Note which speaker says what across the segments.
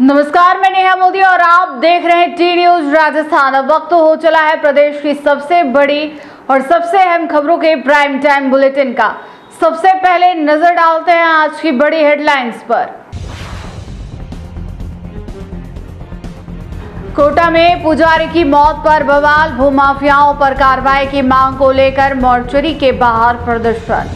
Speaker 1: नमस्कार, मैं नेहा मोदी और आप देख रहे हैं टी न्यूज राजस्थान। अब वक्त हो चला है प्रदेश की सबसे बड़ी और सबसे अहम खबरों के प्राइम टाइम बुलेटिन का। सबसे पहले नजर डालते हैं आज की बड़ी हेडलाइंस पर। कोटा में पुजारी की मौत पर बवाल, भूमाफियाओं पर कार्रवाई की मांग को लेकर मोर्चरी के बाहर प्रदर्शन।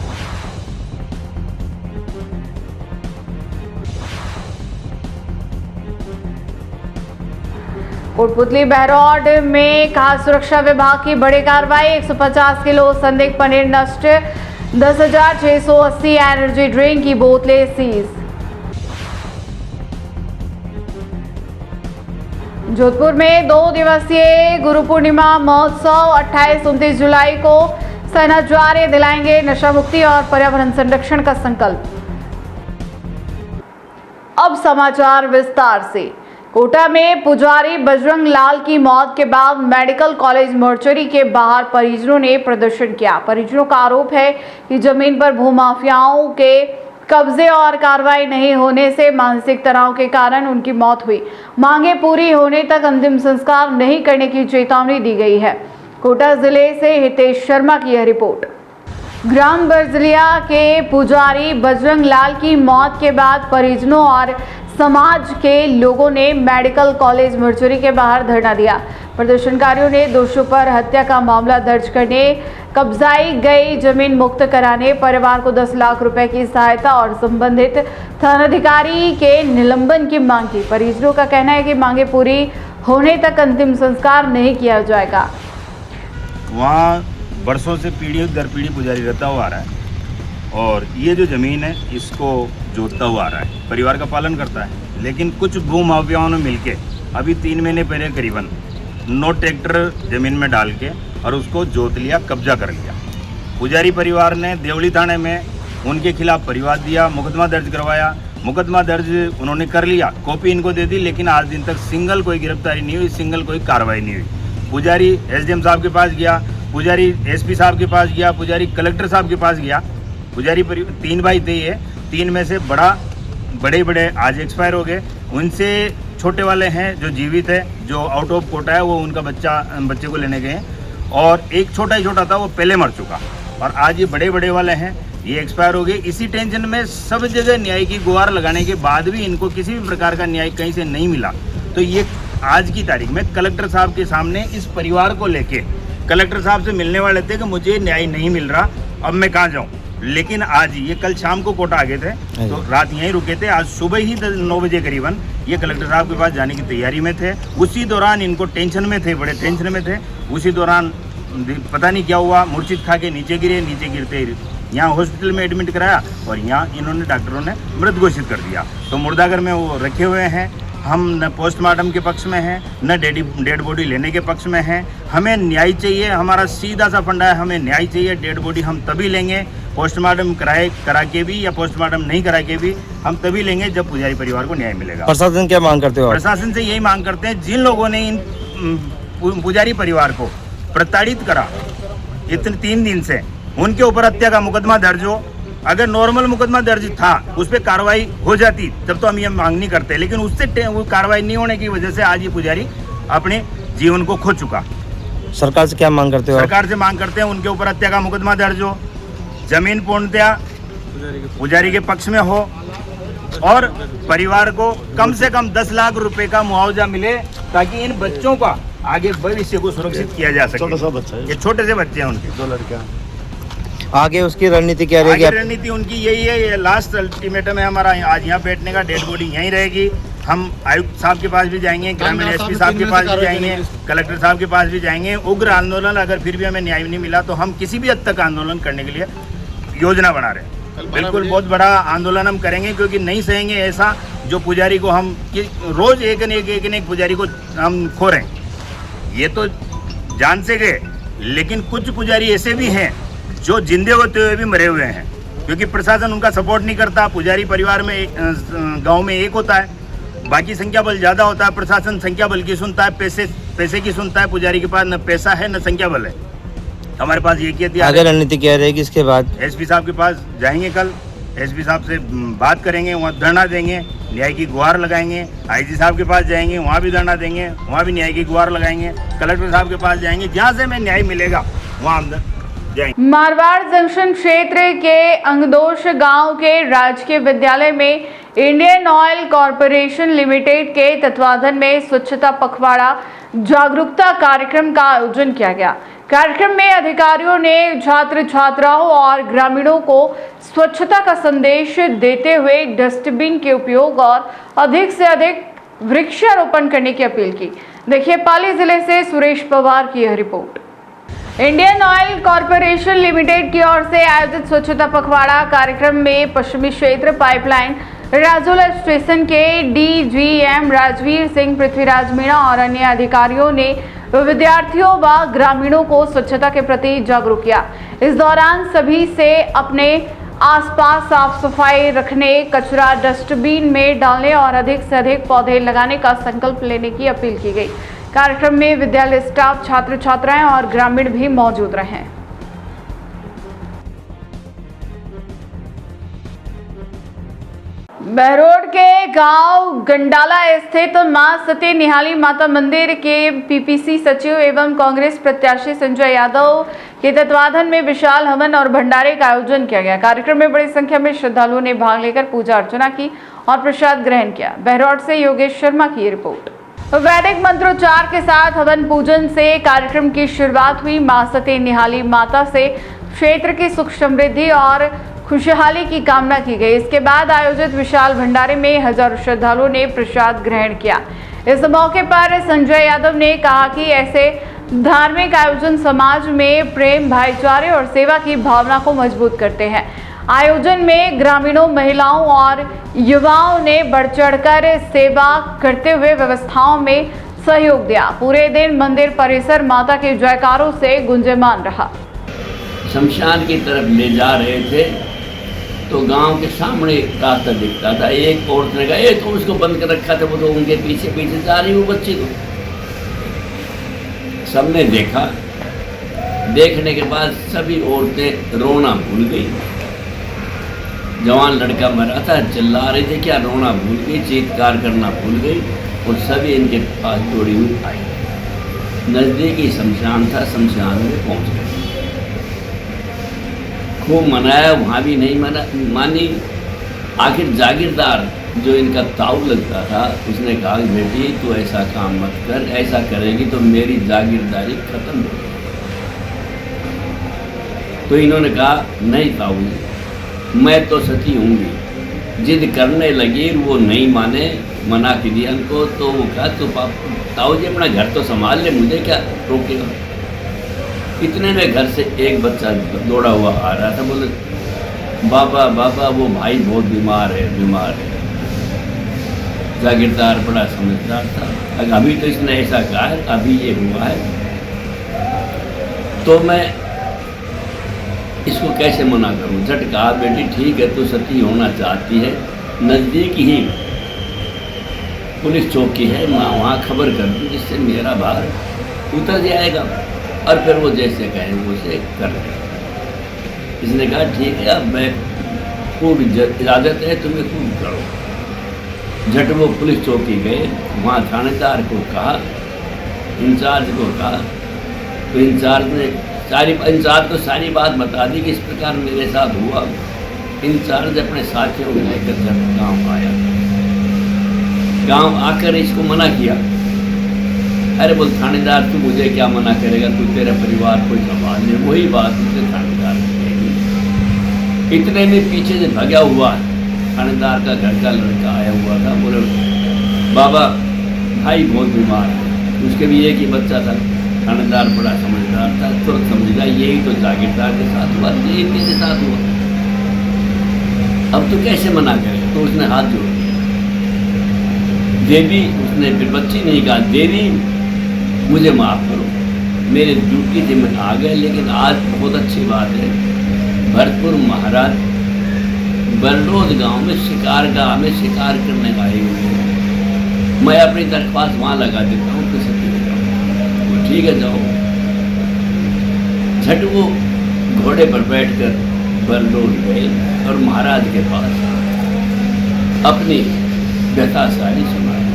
Speaker 1: कोटपुतली बहरौड में खाद्य सुरक्षा विभाग की बड़ी कार्रवाई, 150 किलो संदिग्ध पनीर नष्ट, 10,680 एनर्जी ड्रिंक की बोतलें सीज। जोधपुर में 2 दिवसीय गुरु पूर्णिमा महोत्सव 28-29 जुलाई को शहनाजवारे दिलाएंगे नशा मुक्ति और पर्यावरण संरक्षण का संकल्प। अब समाचार विस्तार से। कोटा में पुजारी बजरंग लाल की मौत के बाद मेडिकल कॉलेज मोर्चरी के बाहर परिजनों ने प्रदर्शन किया। परिजनों का आरोप है कि जमीन पर भूमाफियाओं के कब्जे और कार्रवाई नहीं होने से मानसिक तनाव के कारण उनकी मौत हुई। मांगे पूरी होने तक अंतिम संस्कार नहीं करने की चेतावनी दी गई है। कोटा जिले से हितेश शर्मा की यह रिपोर्ट। ग्राम बरजलिया के पुजारी बजरंग लाल की मौत के बाद परिजनों और समाज के लोगों ने मेडिकल कॉलेज मोर्चरी के बाहर धरना दिया। प्रदर्शनकारियों ने दोषियों पर हत्या का मामला दर्ज करने, कब्जाई गई जमीन मुक्त कराने, परिवार को 10 लाख रुपए की सहायता और संबंधित थानाधिकारी के निलंबन की मांग की। परिजनों का कहना है कि मांगे पूरी होने तक अंतिम संस्कार नहीं किया जाएगा।
Speaker 2: वहाँ बरसों से पीढ़ी दर पीढ़ी पुजारी रहता हुआ आ रहा है और ये जो ज़मीन है इसको जोतता हुआ आ रहा है, परिवार का पालन करता है। लेकिन कुछ भूमाफियाओं ने मिलके अभी 3 महीने पहले करीबन 9 ट्रैक्टर ज़मीन में डाल के और उसको जोत लिया, कब्जा कर लिया। पुजारी परिवार ने देवली थाने में उनके खिलाफ परिवाद दिया, मुकदमा दर्ज करवाया। मुकदमा दर्ज उन्होंने कर लिया, कॉपी इनको दे दी, लेकिन आज दिन तक सिंगल कोई गिरफ्तारी नहीं हुई, सिंगल कोई कार्रवाई नहीं हुई। पुजारी SDM साहब के पास गया, पुजारी SP साहब के पास गया, पुजारी कलेक्टर साहब के पास गया। पुजारी 3 भाई थे, ये 3 में से बड़े आज एक्सपायर हो गए। उनसे छोटे वाले हैं जो जीवित है, जो आउट ऑफ कोटा है, वो उनका बच्चे को लेने गए और एक छोटा ही छोटा था, वो पहले मर चुका। और आज ये बड़े वाले हैं, ये एक्सपायर हो गए। इसी टेंशन में सब जगह न्याय की गुहार लगाने के बाद भी इनको किसी भी प्रकार का न्याय कहीं से नहीं मिला। तो ये आज की तारीख में कलेक्टर साहब के सामने इस परिवार को लेके कलेक्टर साहब से मिलने वाले थे कि मुझे न्याय नहीं मिल रहा, अब मैं कहाँ जाऊँ। लेकिन आज ये कल शाम को कोटा आ गए थे, तो रात यहीं रुके थे। आज सुबह ही 9 बजे करीबन ये कलेक्टर साहब के पास जाने की तैयारी में थे। उसी दौरान इनको टेंशन में थे, बड़े टेंशन में थे। उसी दौरान पता नहीं क्या हुआ, मूर्छित खा के नीचे गिरे। नीचे गिरते यहाँ हॉस्पिटल में एडमिट कराया और यहाँ इन्होंने डॉक्टरों ने मृत घोषित कर दिया। तो मुर्दाघर में वो रखे हुए हैं। हम न पोस्टमार्टम के पक्ष में हैं, न डेड बॉडी लेने के पक्ष में हैं। हमें न्याय चाहिए, हमारा सीधा सा फंडा है, हमें न्याय चाहिए। डेड बॉडी हम तभी लेंगे, पोस्टमार्टम करा के भी या पोस्टमार्टम नहीं करा के भी हम तभी लेंगे जब पुजारी परिवार को न्याय मिलेगा।
Speaker 3: प्रशासन क्या मांग करते हो?
Speaker 2: प्रशासन से यही मांग करते हैं, जिन लोगों ने इन पुजारी परिवार को प्रताड़ित करा इतने 3 दिन से, उनके ऊपर हत्या का मुकदमा दर्ज हो। अगर नॉर्मल मुकदमा दर्ज था, उस पर कार्रवाई हो जाती, तब तो हम ये मांग नहीं करते। लेकिन उससे वो कार्रवाई नहीं होने की वजह से आज ये पुजारी अपने जीवन को खो चुका।
Speaker 3: सरकार से क्या मांग करते हो?
Speaker 2: सरकार से मांग करते हैं उनके ऊपर हत्या का मुकदमा दर्ज हो, जमीन पूर्णतया पुजारी के पक्ष में हो और परिवार को कम से कम 10 लाख रुपए का मुआवजा मिले, ताकि इन बच्चों का आगे भविष्य को सुरक्षित किया जा सके। ये छोटे से बच्चे हैं, उनके 2 लड़कियां।
Speaker 3: आगे उसकी रणनीति क्या रहेगी?
Speaker 2: रणनीति उनकी यही है, ये लास्ट अल्टीमेटम है हमारा, आज यहाँ बैठने का। डेड बॉडी यहीं रहेगी। हम आयुक्त साहब के पास भी जाएंगे, ग्रामीण SP साहब के पास भी जाएंगे, कलेक्टर साहब के पास भी जाएंगे। उग्र आंदोलन, अगर फिर भी हमें न्याय नहीं मिला तो हम किसी भी हद तक आंदोलन करने के लिए योजना बना रहे हैं। बिल्कुल बहुत बड़ा आंदोलन हम करेंगे, क्योंकि नहीं सहेंगे ऐसा जो पुजारी को हम रोज एक न एक पुजारी को हम खो रहे हैं। ये तो जान से गए, लेकिन कुछ पुजारी ऐसे भी हैं जो जिंदे होते हुए भी मरे हुए हैं, क्योंकि प्रशासन उनका सपोर्ट नहीं करता। पुजारी परिवार में गांव में एक होता है, बाकी संख्या बल ज़्यादा होता है। प्रशासन संख्या बल की सुनता है, पैसे की सुनता है। पुजारी के पास न पैसा है न संख्या बल है। हमारे पास ये किया।
Speaker 3: आगे रणनीति क्या रहेगी इसके बाद?
Speaker 2: SP साहब के पास जाएंगे कल, एसपी साहब से बात करेंगे, वहाँ धरना देंगे, न्याय की गुहार लगाएंगे। आईजी साहब के पास जाएंगे, वहाँ भी धरना देंगे, वहाँ भी न्याय की गुहार लगाएंगे। कलेक्टर साहब के पास जाएंगे, जहाँ से हमें न्याय मिलेगा वहाँ अंदर जाएंगे।
Speaker 1: मारवाड़ जंक्शन क्षेत्र के अंगदोश गांव के राजकीय विद्यालय में इंडियन ऑयल कॉरपोरेशन लिमिटेड के तत्वाधान में स्वच्छता पखवाड़ा जागरूकता कार्यक्रम का आयोजन किया गया। कार्यक्रम में अधिकारियों ने छात्र छात्राओं और ग्रामीणों को स्वच्छता का संदेश देते हुए डस्टबिन के उपयोग और अधिक से अधिक वृक्षारोपण करने की अपील की। देखिए पाली जिले से सुरेश पवार की यह report. Indian oil corporation limited की ओर से आयोजित स्वच्छता पखवाड़ा कार्यक्रम में पश्चिमी क्षेत्र पाइपलाइन राजोला स्टेशन के डीजीएम राजवीर सिंह, पृथ्वीराज मीणा और अन्य अधिकारियों ने विद्यार्थियों व ग्रामीणों को स्वच्छता के प्रति जागरूक किया। इस दौरान सभी से अपने आसपास साफ सफाई रखने, कचरा डस्टबिन में डालने और अधिक से अधिक पौधे लगाने का संकल्प लेने की अपील की गई। कार्यक्रम में विद्यालय स्टाफ, छात्र छात्राएं और ग्रामीण भी मौजूद रहे। बहरोड के गांव गंडाला स्थित मां सती निहाली माता मंदिर के पीपीसी सचिव एवं कांग्रेस प्रत्याशी संजय यादव के तत्वाधान में विशाल हवन और भंडारे का आयोजन किया गया। कार्यक्रम में बड़ी संख्या में श्रद्धालुओं ने भाग लेकर पूजा अर्चना की और प्रसाद ग्रहण किया। बहरोड से योगेश शर्मा की रिपोर्ट। वैदिक मंत्रोच्चार के साथ हवन पूजन से कार्यक्रम की शुरुआत हुई। मां सती निहाली माता से क्षेत्र की सुख समृद्धि और खुशहाली की कामना की गई। इसके बाद आयोजित विशाल भंडारे में हजारों श्रद्धालुओं ने प्रसाद ग्रहण किया। इस मौके पर संजय यादव ने कहा कि ऐसे धार्मिक आयोजन समाज में प्रेम, भाईचारे और सेवा की भावना को मजबूत करते हैं। आयोजन में ग्रामीणों, महिलाओं और युवाओं ने बढ़ चढ़कर सेवा करते हुए व्यवस्थाओं में सहयोग दिया। पूरे दिन मंदिर परिसर माता के जयकारों से गुंजयमान रहा।
Speaker 4: शमशान की तरफ ले जा रहे थे तो गांव के सामने रास्ता दिखता था। एक औरत ने कहा, ये तो उसको बंद कर रखा था, वो तो उनके पीछे पीछे जा रही वो बच्ची को। सबने देखा। देखने के बाद सभी औरतें रोना भूल गई। जवान लड़का मरा था, चिल्ला रहे थे, क्या रोना भूल गई, चीत्कार करना भूल गई और सभी इनके पास दौड़ी हुई आई। नज़दीकी शमशान था, शमशान में पहुंच गए। खूब मनाया, वहाँ भी नहीं मानी। आखिर जागीरदार जो इनका ताऊ लगता था उसने कहा, बेटी तू ऐसा काम मत कर, ऐसा करेगी तो मेरी जागीरदारी खत्म हो जाएगी। तो इन्होंने कहा, नहीं ताऊ मैं तो सती हूँगी। जिद करने लगी, वो नहीं माने, मना कर दिया उनको। तो वो कहा, तो ताऊ जी अपना घर तो संभाल ले, मुझे क्या रोकेगा। इतने में घर से एक बच्चा दौड़ा हुआ आ रहा था। बोले, बाबा बाबा वो भाई बहुत बीमार है, बीमार है। जागीरदार बड़ा समझदार था। अभी तो इसने ऐसा कहा है, अभी ये हुआ है, तो मैं इसको कैसे मना करूं। झट कहा, बेटी ठीक है तू सती होना चाहती है, नज़दीक ही पुलिस चौकी है, मैं वहाँ खबर कर दूँ जिससे मेरा भार उतर जाएगा। और फिर वो जैसे कहें वो से कर लें। इसने कहा ठीक है, अब मैं खूब इजाज़त है, तुम्हें खूब करो। झट वो पुलिस चौकी गए, वहाँ थानेदार को कहा, इंचार्ज को कहा। तो इंचार्ज को सारी बात बता दी कि इस प्रकार मेरे साथ हुआ। इंचार्ज अपने साथियों को लेकर जब गाँव आया, गाँव आकर इसको मना किया। अरे बोल थानेदार तू मुझे क्या मना करेगा, तू तेरा परिवार को संभाल ले। वही बात मुझे थानेदार कहेगी। इतने में पीछे से भगा हुआ थानेदार का घर का लड़का आया हुआ था। बोले, बाबा भाई बहुत बीमार है, उसके भी एक ही बच्चा था। थानेदार बड़ा समझदार था, तो समझा यही तो जागीरदार के साथ हुआ, यही तेरे साथ हुआ, अब तो कैसे मना करेगा। तो उसने हाथ जोड़ दिया। देवी, उसने फिर बच्ची नहीं कहा, देवी मुझे माफ़ करो, मेरे ड्यूटी थी मैं आ गए, लेकिन आज बहुत अच्छी बात है, भरतपुर महाराज बरलोद गांव में शिकार गाह में शिकार करने आए हुए हैं, मैं अपनी दरख्वास्त वहाँ लगा देता हूँ, तो सती हो जाओ। वो ठीक है जाओ। झट वो घोड़े पर बैठकर बरडोल गए और महाराज के पास अपनी व्यथा सारी सुनाई।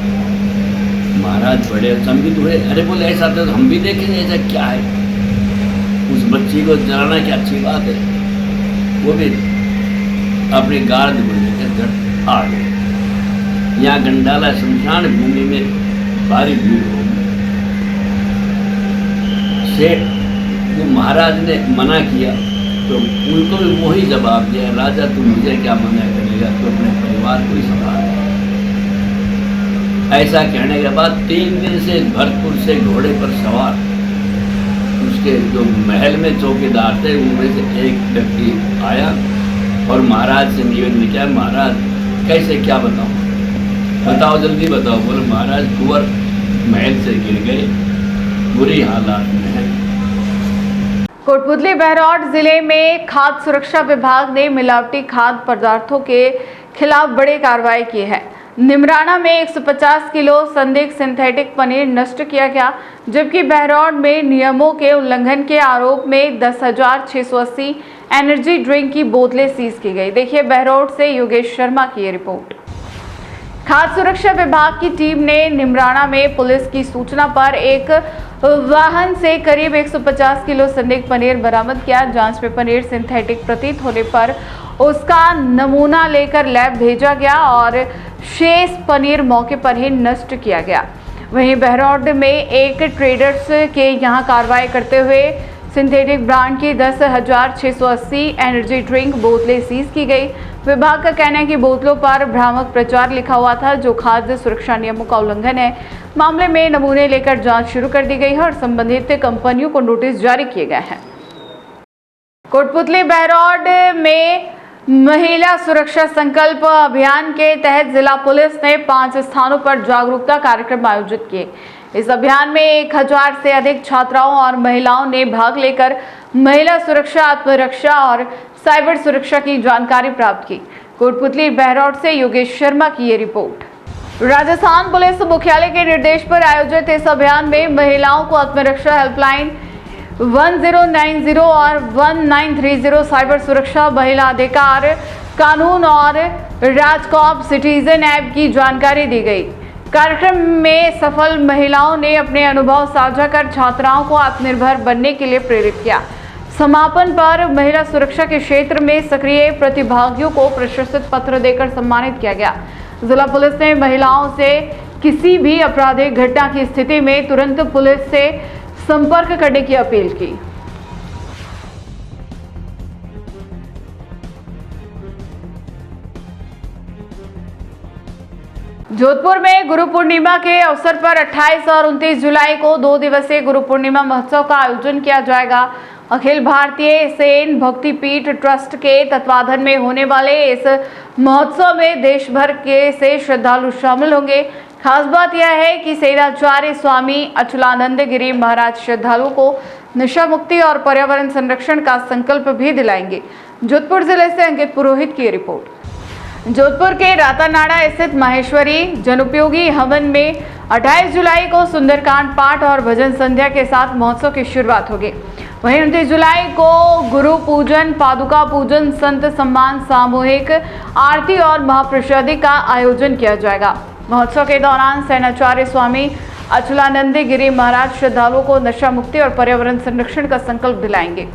Speaker 4: महाराज बड़े अचंभित हुए। अरे बोले ऐसा तो हम भी देखेंगे, ऐसा क्या है? उस बच्ची को जलाना क्या अच्छी बात है? वो भी अपने गार्ड को लेकर घर आ गए। यहाँ गंडाला शमशान भूमि में भारी भीड़ हो गई। सेठ वो महाराज ने मना किया तो उनको भी वही जवाब दिया, राजा तू मुझे क्या मना करेगा, तो अपने परिवार को ही संभाल। ऐसा कहने के बाद 3 दिन से भरतपुर से घोड़े पर सवार उसके जो महल में चौकीदार थे उनमें से एक व्यक्ति आया और महाराज से निवेदन किया, महाराज कैसे क्या बताऊं, बताओ जल्दी बताओ। बोले महाराज कुंवर महल से गिर गए, बुरी हालात में है।
Speaker 1: कोटपुतली बहरौठ जिले में खाद्य सुरक्षा विभाग ने मिलावटी खाद्य पदार्थों के खिलाफ बड़ी कार्रवाई की है। निमराना में 150 किलो संदिग्ध सिंथेटिक पनीर नष्ट किया गया, जबकि बहरौठ में नियमों के उल्लंघन के आरोप में 10,680 एनर्जी ड्रिंक की बोतलें सीज की गई। देखिए बहरौठ से योगेश शर्मा की ये रिपोर्ट। खाद्य सुरक्षा विभाग की टीम ने निमराना में पुलिस की सूचना पर एक वाहन से करीब 150 किलो संदिग्ध पनीर बरामद किया। जांच में पनीर सिंथेटिक प्रतीत होने पर उसका नमूना लेकर लैब भेजा गया और शेष पनीर मौके पर ही नष्ट किया गया। वहीं बहरौठ में एक ट्रेडर्स के यहां कार्रवाई करते हुए सिंथेटिक ब्रांड की 10,680 एनर्जी ड्रिंक बोतलें सीज की गई। विभाग का कहना है कि बोतलों पर भ्रामक प्रचार लिखा हुआ था, जो खाद्य सुरक्षा नियमों का उल्लंघन है। मामले में नमूने लेकर जांच शुरू कर दी गई है और संबंधित कंपनियों को नोटिस जारी किए गए हैं। कोटपुतली बहरौठ में महिला सुरक्षा संकल्प अभियान के तहत जिला पुलिस ने 5 स्थानों पर जागरूकता कार्यक्रम आयोजित किए। इस अभियान में 1000 से अधिक छात्राओं और महिलाओं ने भाग लेकर महिला सुरक्षा, आत्मरक्षा और साइबर सुरक्षा की जानकारी प्राप्त की। कोटपुतली बहरौठ से योगेश शर्मा की ये रिपोर्ट। राजस्थान पुलिस मुख्यालय के निर्देश पर आयोजित इस अभियान में महिलाओं को आत्मरक्षा हेल्पलाइन 1090 और 1930, साइबर सुरक्षा, महिला अधिकार कानून और राजकॉप सिटीजन ऐप की जानकारी दी गई। कार्यक्रम में सफल महिलाओं ने अपने अनुभव साझा कर छात्राओं को आत्मनिर्भर बनने के लिए प्रेरित किया। समापन पर महिला सुरक्षा के क्षेत्र में सक्रिय प्रतिभागियों को प्रशस्ति पत्र देकर सम्मानित किया गया। जिला पुलिस ने महिलाओं से किसी भी आपराधिक घटना की स्थिति में तुरंत पुलिस से संपर्क करने की अपील की। जोधपुर में गुरु पूर्णिमा के अवसर पर 28 और 29 जुलाई को 2 दिवसीय गुरु पूर्णिमा महोत्सव का आयोजन किया जाएगा। अखिल भारतीय सेन भक्तिपीठ ट्रस्ट के तत्वाधान में होने वाले इस महोत्सव में देश भर के से श्रद्धालु शामिल होंगे। खास बात यह है कि सेनाचार्य स्वामी अचलानंद गिरी महाराज श्रद्धालुओं को नशा मुक्ति और पर्यावरण संरक्षण का संकल्प भी दिलाएंगे। जोधपुर जिले से अंकित पुरोहित की रिपोर्ट। जोधपुर के रातानाड़ा स्थित माहेश्वरी जनोपयोगी हवन में 28 जुलाई को सुंदरकांड पाठ और भजन संध्या के साथ महोत्सव की शुरुआत होगी। वहीं 29 जुलाई को गुरु पूजन, पादुका पूजन, संत सम्मान, सामूहिक आरती और महाप्रसादी का आयोजन किया जाएगा। महोत्सव के दौरान सेनाचार्य स्वामी अचलानंद गिरी महाराज श्रद्धालुओं को नशा मुक्ति और पर्यावरण संरक्षण का संकल्प दिलाएंगे।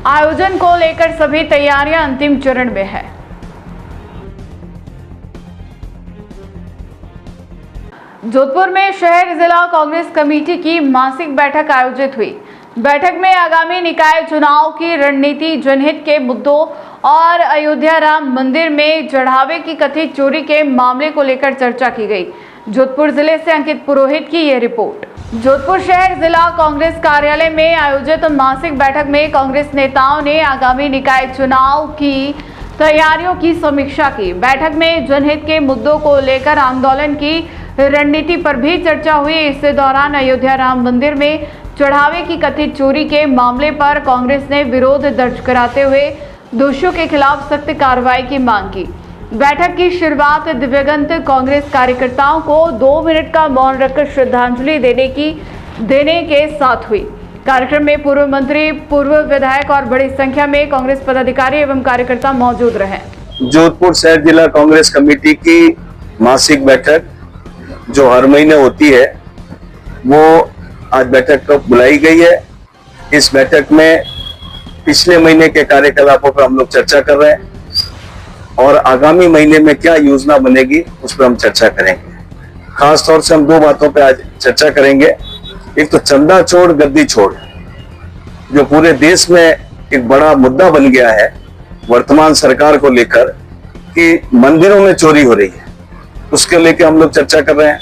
Speaker 1: आयोजन को लेकर सभी तैयारियां अंतिम चरण में है। जोधपुर में शहर जिला कांग्रेस कमेटी की मासिक बैठक आयोजित हुई। बैठक में आगामी निकाय चुनाव की रणनीति, जनहित के मुद्दों और अयोध्या राम मंदिर में चढ़ावे की कथित चोरी के मामले को लेकर चर्चा की गई। जोधपुर जिले से अंकित पुरोहित की यह रिपोर्ट। जोधपुर शहर जिला कांग्रेस कार्यालय में आयोजित मासिक बैठक में कांग्रेस नेताओं ने आगामी निकाय चुनाव की तैयारियों की समीक्षा की। बैठक में जनहित के मुद्दों को लेकर आंदोलन की रणनीति पर भी चर्चा हुई। इस दौरान अयोध्या राम मंदिर में चढ़ावे की कथित चोरी के मामले पर कांग्रेस ने विरोध दर्ज कराते हुए दोषियों के खिलाफ सख्त कार्रवाई की मांग की। बैठक की शुरुआत दिवंगत कांग्रेस कार्यकर्ताओं को 2 मिनट का मौन रखकर श्रद्धांजलि देने के साथ हुई। कार्यक्रम में पूर्व मंत्री, पूर्व विधायक और बड़ी संख्या में कांग्रेस पदाधिकारी एवं कार्यकर्ता मौजूद रहे।
Speaker 5: जोधपुर शहर जिला कांग्रेस कमेटी की मासिक बैठक जो हर महीने होती है वो आज बैठक को बुलाई गई है। इस बैठक में पिछले महीने के कार्यकलापों पर हम लोग चर्चा कर रहे हैं और आगामी महीने में क्या योजना बनेगी उस पर हम चर्चा करेंगे। खास तौर से हम दो बातों पर आज चर्चा करेंगे। एक तो चंदा छोड़ गद्दी छोड़ जो पूरे देश में एक बड़ा मुद्दा बन गया है वर्तमान सरकार को लेकर कि मंदिरों में चोरी हो रही है, उसके लेकर हम लोग चर्चा कर रहे हैं।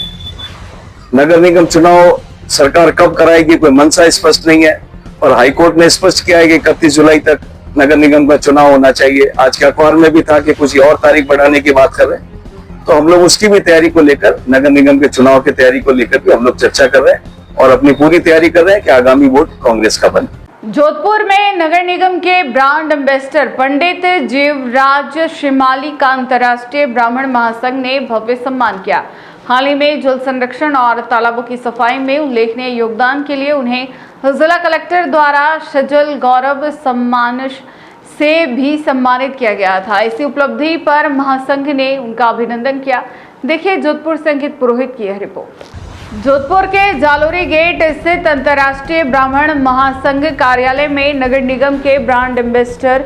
Speaker 5: नगर निगम चुनाव सरकार कब कराएगी कोई मंशा स्पष्ट नहीं है और हाईकोर्ट ने स्पष्ट किया है कि 31 जुलाई तक नगर निगम का चुनाव होना चाहिए। आज के अखबार में भी था कि कुछ और तारीख बढ़ाने की बात कर रहे हैं, तो हम लोग उसकी भी तैयारी को लेकर, नगर निगम के चुनाव की तैयारी को लेकर भी हम लोग चर्चा कर रहे हैं और अपनी पूरी तैयारी कर रहे हैं कि आगामी वोट कांग्रेस का बने।
Speaker 1: जोधपुर में नगर निगम के ब्रांड एम्बेसडर पंडित जीवराज श्रीमाली का अंतर्राष्ट्रीय ब्राह्मण महासंघ ने भव्य सम्मान किया। हाल ही में जल संरक्षण और तालाबों की सफाई में उल्लेखनीय योगदान के लिए उन्हें जिला कलेक्टर द्वारा सजल गौरव सम्मान से भी सम्मानित किया गया था। इसी उपलब्धि पर महासंघ ने उनका अभिनंदन किया। देखिए जोधपुर से अंकित पुरोहित की यह रिपोर्ट। जोधपुर के जालोरी गेट स्थित अंतर्राष्ट्रीय ब्राह्मण महासंघ कार्यालय में नगर निगम के ब्रांड एम्बेसडर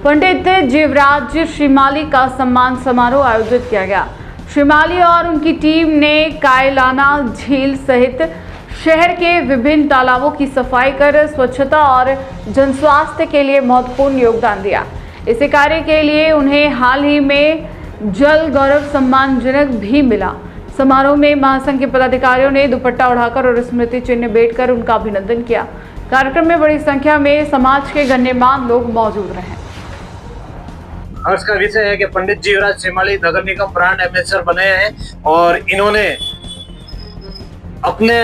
Speaker 1: पंडित जीवराज श्रीमाली का सम्मान समारोह आयोजित किया गया। श्रीमाली और उनकी टीम ने कायलाना झील सहित शहर के विभिन्न तालाबों की सफाई कर स्वच्छता और जनस्वास्थ्य के लिए महत्वपूर्ण योगदान दिया। इसी कार्य के लिए उन्हें हाल ही में जल गौरव सम्मानजनक भी मिला। समारोह में महासंघ के पदाधिकारियों ने दुपट्टा उड़ाकर और स्मृति चिन्ह भेंटकर उनका अभिनंदन किया। कार्यक्रम में बड़ी संख्या में समाज के गण्यमान्य लोग मौजूद रहे।
Speaker 6: हर्ष का विषय है कि पंडित जीवराज श्रीमाली नगर निगम ब्रांड एम्बेसडर बने हैं और इन्होंने अपने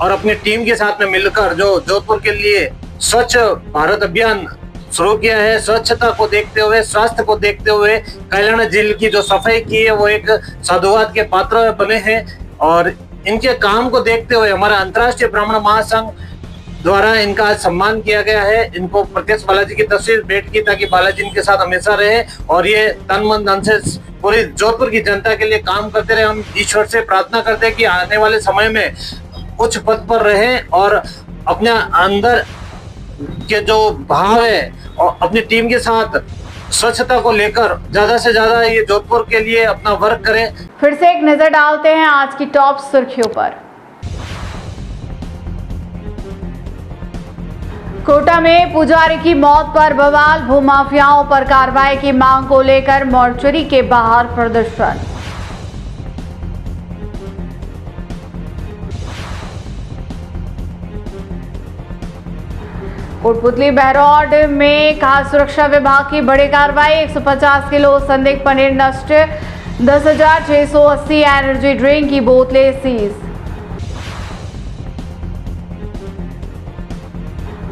Speaker 6: और अपनी टीम के साथ में मिलकर जो जोधपुर के लिए स्वच्छ भारत अभियान शुरू किया है, स्वच्छता को देखते हुए, स्वास्थ्य को देखते हुए कायलाना झील की जो सफाई की है वो एक साधुवाद के पात्र बने हैं और इनके काम को देखते हुए हमारा अंतर्राष्ट्रीय ब्राह्मण महासंघ द्वारा इनका आज सम्मान किया गया है। इनको प्रत्यक्ष बालाजी की तस्वीर भेंट की ताकि बालाजी इनके साथ हमेशा रहे और ये तन मन धन से पूरी जोधपुर की जनता के लिए काम करते रहे। हम ईश्वर से प्रार्थना करते हैं कि आने वाले समय में उच्च पद पर रहे और अपने अंदर के जो भाव है और अपनी टीम के साथ स्वच्छता को लेकर ज्यादा से ज्यादा ये जोधपुर के लिए अपना वर्क करें।
Speaker 1: फिर से एक नजर डालते हैं आज की टॉप सुर्खियों पर। कोटा में पुजारी की मौत पर बवाल, भूमाफियाओं पर कार्रवाई की मांग को लेकर मोर्चरी के बाहर प्रदर्शन। कोटपुतली बहरौड में खाद्य सुरक्षा विभाग की बड़ी कार्रवाई, 150 किलो संदिग्ध पनीर नष्ट, 10,680 एनर्जी ड्रिंक की बोतलें सीज।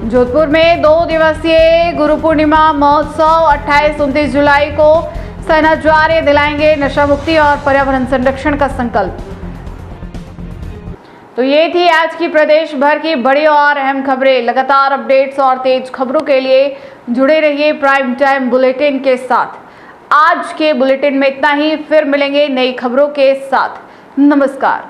Speaker 1: जोधपुर में 2 दिवसीय गुरु पूर्णिमा महोत्सव 28-29 जुलाई को सेनाचार्य दिलाएंगे नशा मुक्ति और पर्यावरण संरक्षण का संकल्प। तो ये थी आज की प्रदेश भर की बड़ी और अहम खबरें। लगातार अपडेट्स और तेज खबरों के लिए जुड़े रहिए प्राइम टाइम बुलेटिन के साथ। आज के बुलेटिन में इतना ही, फिर मिलेंगे नई खबरों के साथ। नमस्कार।